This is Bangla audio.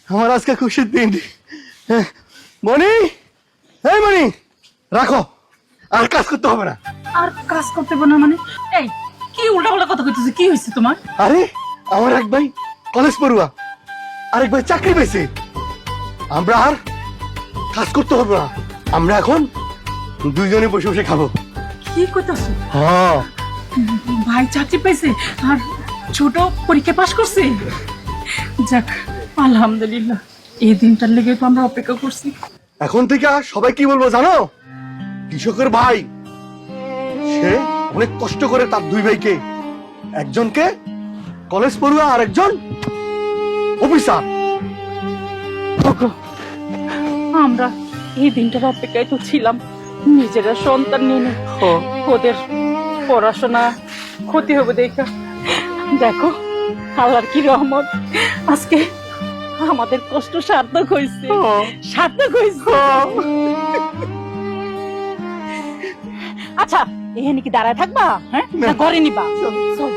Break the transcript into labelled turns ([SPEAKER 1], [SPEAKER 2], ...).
[SPEAKER 1] আমার আজকে খুশির দিন। মনি, এই মনি, রাখো, আর কাজ করতে হবে না।
[SPEAKER 2] আর কাজ করতে হবে না মানে? এই কি উল্টাপাল্টা কথা কইতেছে? কি হয়েছে তোমার?
[SPEAKER 1] আরে আমার এক ভাই কলেজ পড়ুয়া, আরেক ভাই চাকরি পেয়েছে। আমরা আর কাজ করতে হবে না, আমরা এখন দুইজনে বসে বসে খাবো।
[SPEAKER 2] কি কইতাছো?
[SPEAKER 1] হ্যাঁ,
[SPEAKER 2] ভাই চাকরি পাইছে আর ছোট পরীক্ষা পাশ করছে। যাক, আলহামদুলিল্লাহ, এই দিনটার লেগে তো আমরা অপেক্ষা করছি।
[SPEAKER 1] এখন থেকে সবাই কি বলবো জানো? কৃষকের ভাই। সে অনেক কষ্ট করে তার দুই ভাইকে, একজনকে কলেজ পড়ুয়া আর একজন অফিসার।
[SPEAKER 2] আমরা এই দিনটার অপেক্ষায় তো ছিলাম, নিজেরা সন্তান নিয়ে ওদের পড়াশোনা ক্ষতি হবে দেখা। দেখো আল্লাহর কি রহমত, আজকে আমাদের কষ্ট সার্থক হয়েছে, সার্থক হয়েছে। আচ্ছা, এখানে কি দাঁড়ায় থাকবা? হ্যাঁ, না ঘরে নিবা? চল।